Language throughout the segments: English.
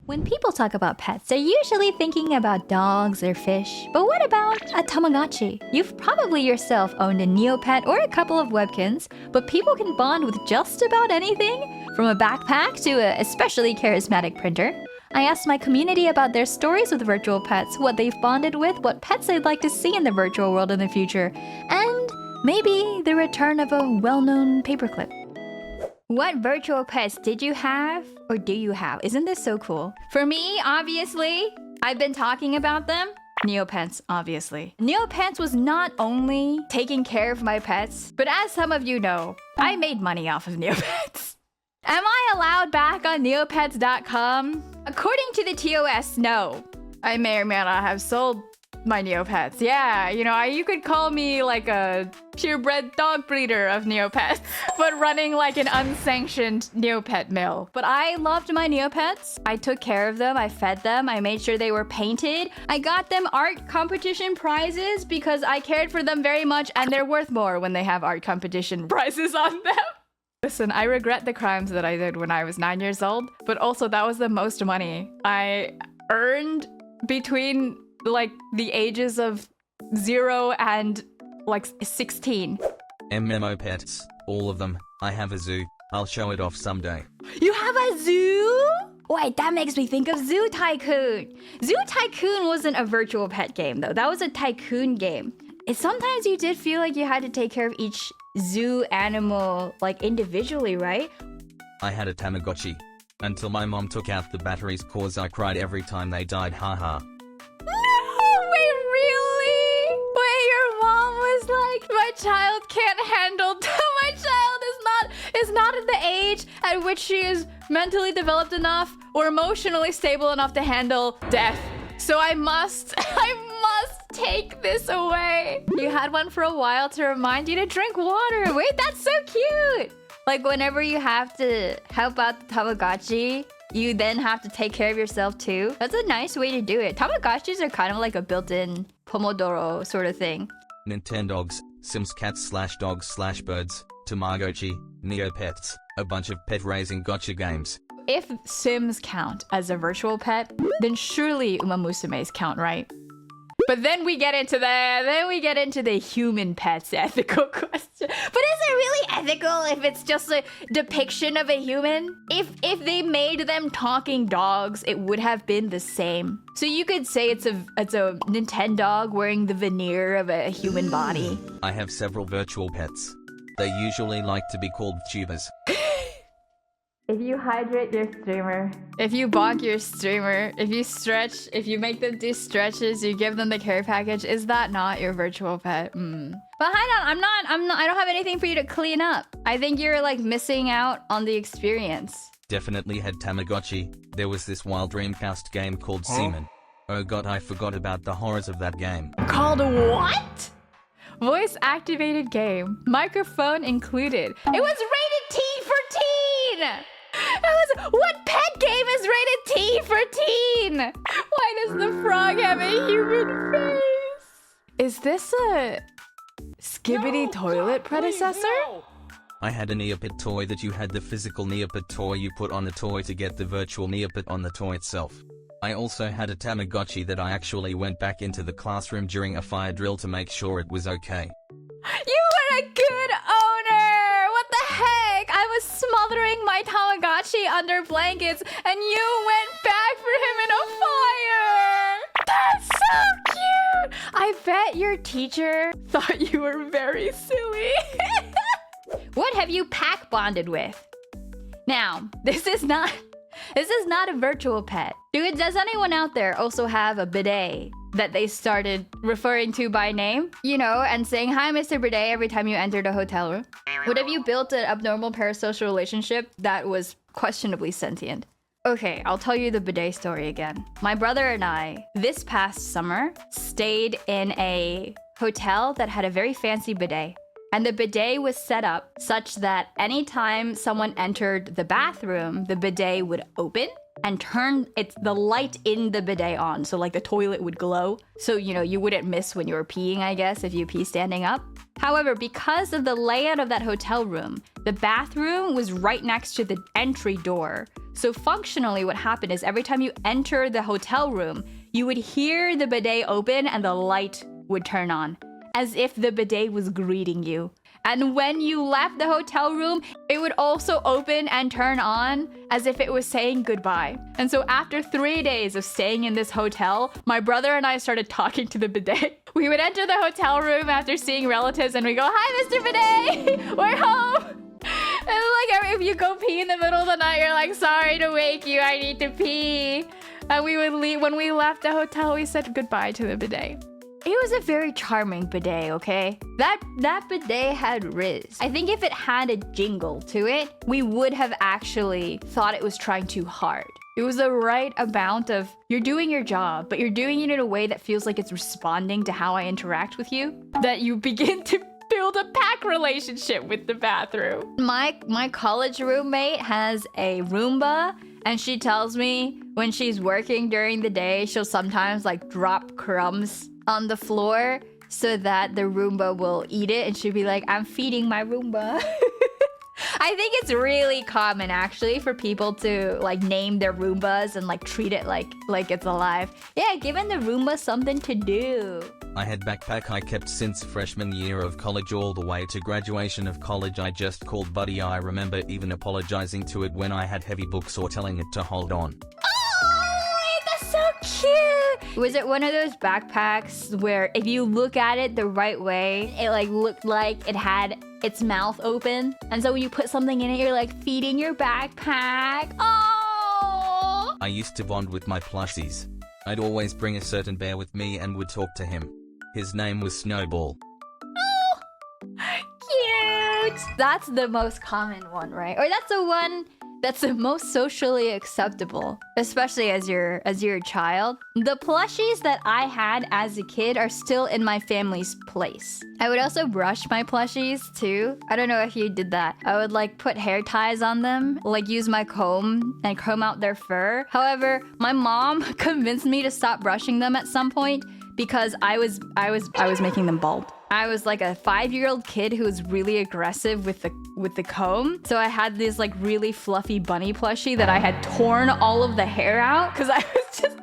When people talk about pets, they're usually thinking about dogs or fish. But what about a Tamagotchi? You've probably yourself owned a Neopet or a couple of Webkins, but people can bond with just about anything, from a backpack to an especially charismatic printer. I asked my community about their stories with virtual pets, what they've bonded with, what pets they'd like to see in the virtual world in the future, and maybe the return of a well-known paperclip. What virtual pets did you have or do you have? Isn't this so cool? For me, obviously, I've been talking about them. Neopets, obviously. Neopets was not only taking care of my pets, but as some of you know, I made money off of Neopets. Am I allowed back on neopets.com? According to the TOS, no. I may or may not have sold my Neopets. Yeah, you could call me like a purebred dog breeder of Neopets, but running like an unsanctioned Neopet mill. But I loved my Neopets. I took care of them, I fed them, I made sure they were painted. I got them art competition prizes because I cared for them very much, and they're worth more when they have art competition prizes on them. Listen, I regret the crimes that I did when I was 9 years old, but also that was the most money I earned between like the ages of 0 and like 16. MMO pets, all of them. I have a zoo. I'll show it off someday. You have a zoo? Wait, that makes me think of Zoo Tycoon. Zoo Tycoon wasn't a virtual pet game though. That was a tycoon game. Sometimes you did feel like you had to take care of each zoo animal like individually, right? I had a Tamagotchi. Until my mom took out the batteries cause I cried every time they died, haha. My child can't handle my child is not at the age at which she is mentally developed enough or emotionally stable enough to handle death. So I must take this away. You had one for a while to remind you to drink water. Wait, that's so cute. Like whenever you have to help out the Tamagotchi, you then have to take care of yourself too. That's a nice way to do it. Tamagotchis are kind of like a built-in Pomodoro sort of thing. Nintendogs, Sims cats / dogs / birds, Tamagotchi, Neopets, a bunch of pet raising gotcha games. If Sims count as a virtual pet, then surely Umamusumes count, right? But then we get into the human pets ethical question. But is it really ethical if it's just a depiction of a human? If they made them talking dogs, it would have been the same. So you could say it's a Nintendog wearing the veneer of a human body. I have several virtual pets. They usually like to be called tubers. If you hydrate your streamer, if you bonk your streamer, if you stretch, if you make them do stretches, you give them the care package, is that not your virtual pet? But hang on, I don't have anything for you to clean up. I think you're like missing out on the experience. Definitely had Tamagotchi. There was this wild Dreamcast game called Seaman. Oh god, I forgot about the horrors of that game. Called what? Voice activated game, microphone included. It was rated T for teen! What pet game is rated T for teen? Why does the frog have a human face? Is this a Skibbity toilet predecessor? I had a Neopet toy that you had the physical Neopet toy you put on the toy to get the virtual Neopet on the toy itself. I also had a Tamagotchi that I actually went back into the classroom during a fire drill to make sure it was okay. You were a good owner! What the heck? I was smothering my Tamagotchi under blankets and you went back for him in a fire! That's so cute! I bet your teacher thought you were very silly. What have you pack bonded with? Now, this is not a virtual pet. Does anyone out there also have a bidet that they started referring to by name? And saying, "Hi, Mr. Bidet," every time you entered a hotel room? What if you built an abnormal parasocial relationship that was questionably sentient? Okay, I'll tell you the bidet story again. My brother and I, this past summer, stayed in a hotel that had a very fancy bidet. And the bidet was set up such that anytime someone entered the bathroom, the bidet would open and turn the light in the bidet on. So like the toilet would glow. So, you wouldn't miss when you were peeing, I guess, if you pee standing up. However, because of the layout of that hotel room, the bathroom was right next to the entry door. So functionally what happened is every time you enter the hotel room, you would hear the bidet open and the light would turn on, as if the bidet was greeting you. And when you left the hotel room, it would also open and turn on as if it was saying goodbye. And so after 3 days of staying in this hotel, my brother and I started talking to the bidet. We would enter the hotel room after seeing relatives and we go, "Hi, Mr. Bidet, we're home." And like if you go pee in the middle of the night, you're like, "Sorry to wake you, I need to pee." And we would leave. When we left the hotel, we said goodbye to the bidet. It was a very charming bidet, okay? That bidet had riz. I think if it had a jingle to it, we would have actually thought it was trying too hard. It was the right amount of, you're doing your job, but you're doing it in a way that feels like it's responding to how I interact with you, that you begin to build a pack relationship with the bathroom. My college roommate has a Roomba, and she tells me when she's working during the day, she'll sometimes like drop crumbs on the floor so that the Roomba will eat it, and she'll be like, "I'm feeding my Roomba." I think it's really common actually for people to like name their Roombas and like treat it like it's alive. Yeah, giving the Roomba something to do. I had backpack I kept since freshman year of college all the way to graduation of college. I just called Buddy. I remember even apologizing to it when I had heavy books or telling it to hold on. Oh, that's so cute. Was it one of those backpacks where if you look at it the right way, it like looked like it had its mouth open? And so when you put something in it, you're like feeding your backpack. Oh! I used to bond with my plushies. I'd always bring a certain bear with me and would talk to him. His name was Snowball. Oh, cute. That's the most common one, right? Or that's the one that's the most socially acceptable, especially as you're a child. The plushies that I had as a kid are still in my family's place. I would also brush my plushies too. I don't know if you did that. I would like put hair ties on them, like use my comb and comb out their fur. However, my mom convinced me to stop brushing them at some point because I was making them bald. I was like a 5-year-old kid who was really aggressive with the comb. So I had this like really fluffy bunny plushie that I had torn all of the hair out because I was just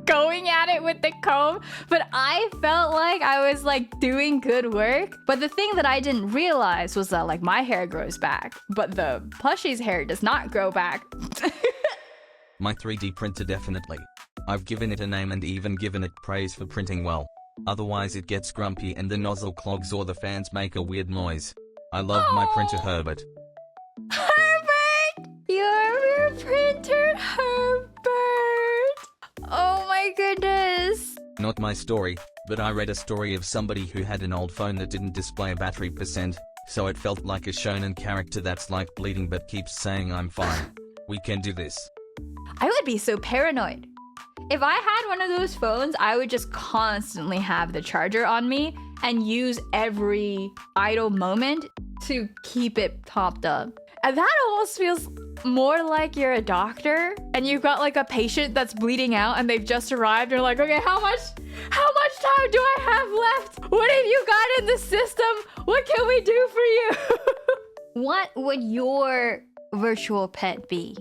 going at it with the comb. But I felt like I was like doing good work. But the thing that I didn't realize was that like my hair grows back, but the plushie's hair does not grow back. My 3D printer definitely. I've given it a name and even given it praise for printing well. Otherwise it gets grumpy and the nozzle clogs or the fans make a weird noise. I love my printer Herbert. Herbert! Your printer Herbert! Oh my goodness! Not my story, but I read a story of somebody who had an old phone that didn't display a battery percent, so it felt like a shonen character that's like bleeding but keeps saying I'm fine. We can do this. I would be so paranoid. If I had one of those phones, I would just constantly have the charger on me and use every idle moment to keep it topped up. And that almost feels more like you're a doctor and you've got like a patient that's bleeding out and they've just arrived. You're like, okay, how much time do I have left? What have you got in the system? What can we do for you? What would your virtual pet be?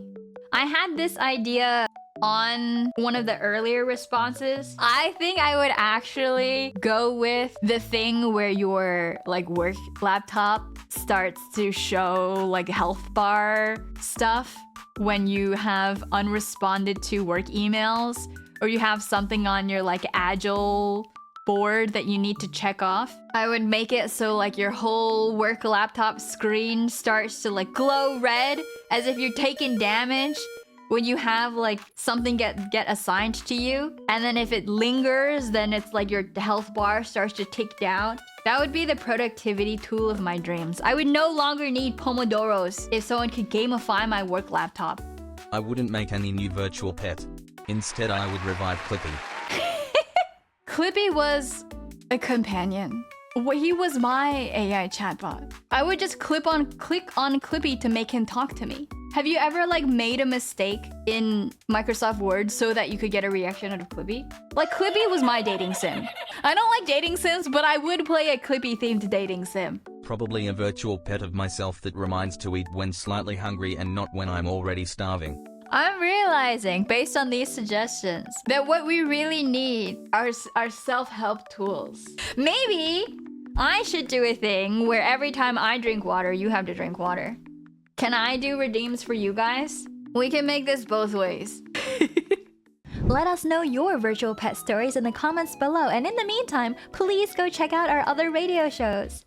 I had this idea on one of the earlier responses. I think I would actually go with the thing where your like work laptop starts to show like health bar stuff when you have unresponded to work emails, or you have something on your like Agile board that you need to check off. I would make it so like your whole work laptop screen starts to like glow red as if you're taking damage when you have like something get assigned to you. And then if it lingers, then it's like your health bar starts to tick down. That would be the productivity tool of my dreams. I would no longer need Pomodoros if someone could gamify my work laptop. I wouldn't make any new virtual pet. Instead, I would revive Clippy. Clippy was a companion. He was my AI chatbot. I would just click on Clippy to make him talk to me. Have you ever like made a mistake in Microsoft Word so that you could get a reaction out of Clippy? Like Clippy was my dating sim. I don't like dating sims, but I would play a Clippy themed dating sim. Probably a virtual pet of myself that reminds to eat when slightly hungry and not when I'm already starving. I'm realizing, based on these suggestions, that what we really need are self-help tools. Maybe I should do a thing where every time I drink water, you have to drink water. Can I do redeems for you guys? We can make this both ways. Let us know your virtual pet stories in the comments below. And in the meantime, please go check out our other radio shows.